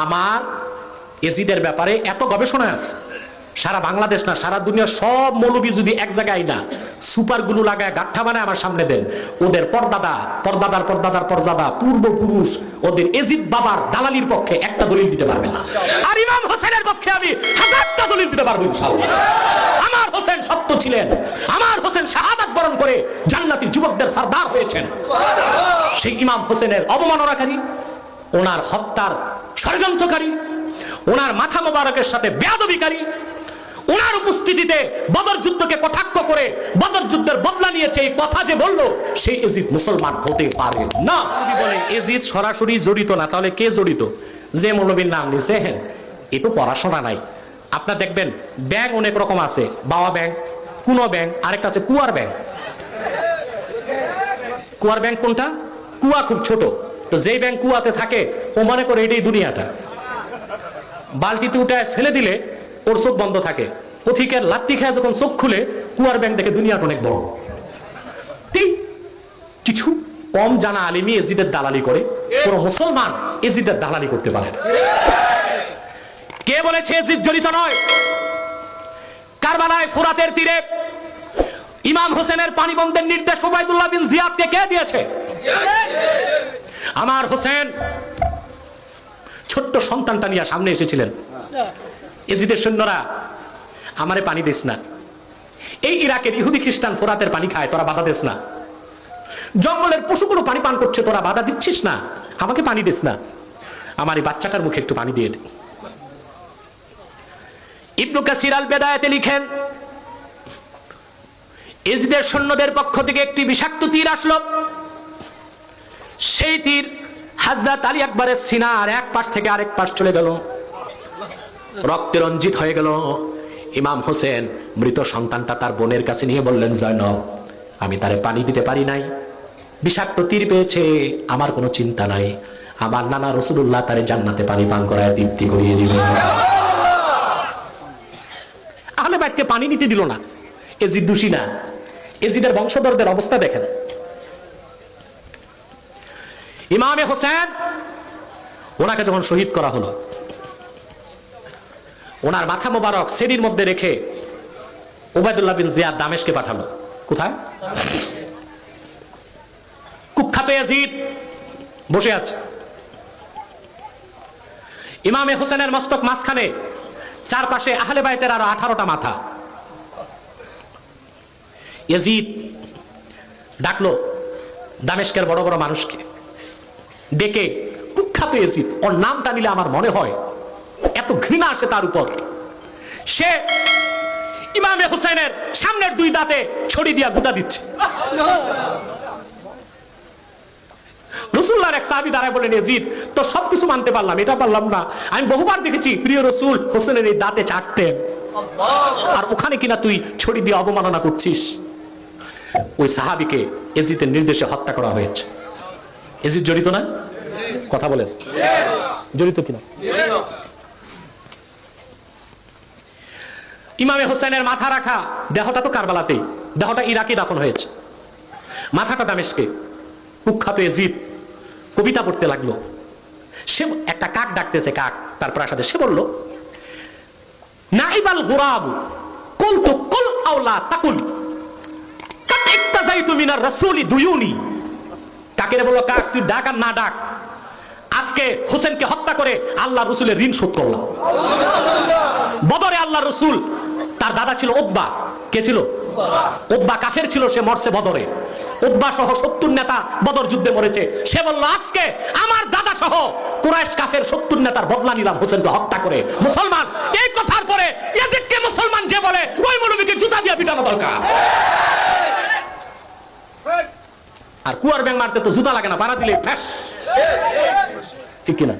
আমার এজিদের ব্যাপারে এত গবেষণা আছে, সারা বাংলাদেশ না সারা দুনিয়ার সব মৌলবী যদি এক জায়গায় না সুপার গুলো লাগায় গাঠা বানায় আমার সামনে দেন, ওদের পরদাদা পরদাদার পরদাদার পরদাদা পূর্বপুরুষ ওদের এজিদ বাবার দালালির পক্ষে একটা দলিল দিতে পারবে না। আর ইমাম হোসেনের পক্ষে আমি হাজারটা দলিল দিতে পারবো ইনশাআল্লাহ। আমার হোসেন সত্য ছিলেন, আমার হোসেন শাহাদাত বরণ করে জান্নাতি যুবকদের সরদার হয়েছেন। সেই ইমাম হোসেনের অবমাননাকারী, ওনার হত্যার ষড়যন্ত্রকারী, ওনার মাথা মোবারকের সাথে বেয়াদবিকারী, ওনার উপস্থিতিতে বদর যুদ্ধকে কটাক্ষ করে বদর যুদ্ধের বদলা নিয়েছে এই কথা যে বলল, সেই এজিদ মুসলমান হতে পারে না। বলে এজিদ সরাসরি জড়িত না, তাহলে কে জড়িত? যে মৌলবীর নাম নিছে, হ্যাঁ এ তো পড়াশোনা নাই। আপনার দেখবেন ব্যাংক অনেক রকম আছে, বাবা ব্যাংক, কোন ব্যাংক, আরেকটা আছে কুয়ার ব্যাংক। কুয়ার ব্যাংক কোনটা? কুয়া খুব ছোট, তো যেই ব্যাংক কুয়াতে থাকে ও মনে করে এটাই দুনিয়াটা। বালতিতে উঠে ফেলে দিলে ওর চোখ বন্ধ থাকে, পথিকের লাত্তি খেয়ে যখন চোখ খুলে কুয়ার ব্যাংক দেখে দুনিয়াটা অনেক বড়। কিছু কম জানা আলিমি এজিদের দালালি করে, কোন মুসলমান এজিদের দালালি করতে পারে না। কে বলেছে এজিদ জড়িত নয়? কারবালায় ফোরাতের তীরে ইমাম হোসেনের পানি বন্ধের নির্দেশ ওবায়দুল্লাহ বিন জিয়াদকে কে দিয়েছে? আমার হোসেন ছোট্ট সন্তানটা নিয়ে সামনে এসেছিলেন, এজিদের সৈন্যরা আমারে পানি দিস না, এই ইরাকের ইহুদি খ্রিস্টান ফোরাতের পানি খায়, তোরা বাধা দিস না, জঙ্গলের পশুগুলো পানি পান করছে, তোরা বাধা দিচ্ছিস না, আমাকে পানি দিস না, আমার এই বাচ্চাটার মুখে একটু পানি দিয়ে দে। ইবনে কাসির আল বিদায়াতে লিখেন, এজিদের সৈন্যদের পক্ষ থেকে একটি বিষাক্ত তীর আসলো, সেই তীর হযরত আলী আকবরের সিনার এক পাশ থেকে আরেক পাশ চলে গেল, রক্তে রঞ্জিত হয়ে গেল। ইমাম হোসেন মৃত সন্তানটা তার বোনের কাছে নিয়ে বললেন, জয়নব আমি তারে পানি দিতে পারি নাই, বিষাক্ত তীর পেয়েছে, আমার কোনো চিন্তা নাই, আমার নানা রাসূলুল্লাহ তারে জান্নাতে পানি পান করায় তৃপ্তি করিয়ে দিবেন। আহলে বাইতকে পানি নিতে দিল না, এজিদ দোষী না। এজিদের বংশধরদের অবস্থা দেখেন। ইমামে হোসেন ওনাকে যখন শহীদ করা হলো, ওনার মাথা মোবারক সেদির মধ্যে রেখে ওবায়দুল্লাহ বিন জিয়াদ দামেশকে পাঠালো। কোথায়? কুখ্যাত ইয়াজিদ বসে আছে, ইমামে হোসেনের মস্তক মাঝখানে, চারপাশে আহলে বাইতের আরো 18টা মাথা। ইয়াজিদ ডাকলো দামেশকের বড় বড় মানুষকে, ডেকে কুখ্যাত ইয়াজিদ, ওর নামটা নিলে আমার মনে হয় এত ঘৃণা আসে তার উপর, সে ইমামে হোসেনের সামনের দুই দাঁতে ছড়ি দিয়া গুতা দিচ্ছে। রাসূলুল্লাহর এক সাহাবী দাঁড়ায় বলেন, ইয়াজিদ তো সবকিছু মানতে পারলাম, এটা পারলাম না, আমি বহুবার দেখেছি প্রিয় রাসূল হোসেনের এই দাঁতে চাটতেন, আর ওখানে কিনা তুই ছড়ি দিয়ে অবমাননা করছিস। ওই সাহাবীকে ইয়াজিদের নির্দেশে হত্যা করা হয়েছে। ইয়াজিদ জড়িত না? কথা বলেন, জড়িত কিনা? ইমামে হোসেনের মাথা রাখা দেহটা তো কারবালাতেই, দেহটা ইরাকে দাফন হয়েছে, মাথাটা দামেশকে। কুখ্যাত ইয়াজিদ কবিতা পড়তে লাগলো, সে একটা কাক ডাকতেছে, কাক তার প্রাসাদে, সে বলল, নাইবাল গুরাবু কুলতু কুল আওলা তাকুল কাত ইক্তাজাইতু মিনার রাসূলি দুয়ুনি। কাকেরে বলল, কাক তুই ডাক আর না ডাক, আজকে হোসেনকে হত্যা করে আল্লাহ রসুলের ঋণ শোধ করলাম। বদরে আল্লাহ রসুল, তার দাদা ছিল উতবা। কে ছিল? উতবা কাফের ছিল, সে মরছে বদরে। উতবা সহ 70 নেতা বদর যুদ্ধে মরেছে। সে বলল, আজকে আমার দাদা সহ কুরাইশ কাফের 70 নেতার বদলা নিলাম হোসেনকে হত্যা করে। মুসলমান এই কথার পরে ইয়াজিদকে মুসলমান যে বলে, ওই মৌলবীকে জুতা দিয়ে পিটানো দরকার। আর কুয়ার ব্যাং মারতে তো জুতা লাগে না, পাড়া দিলে ফ্যাস, ঠিক কিনা?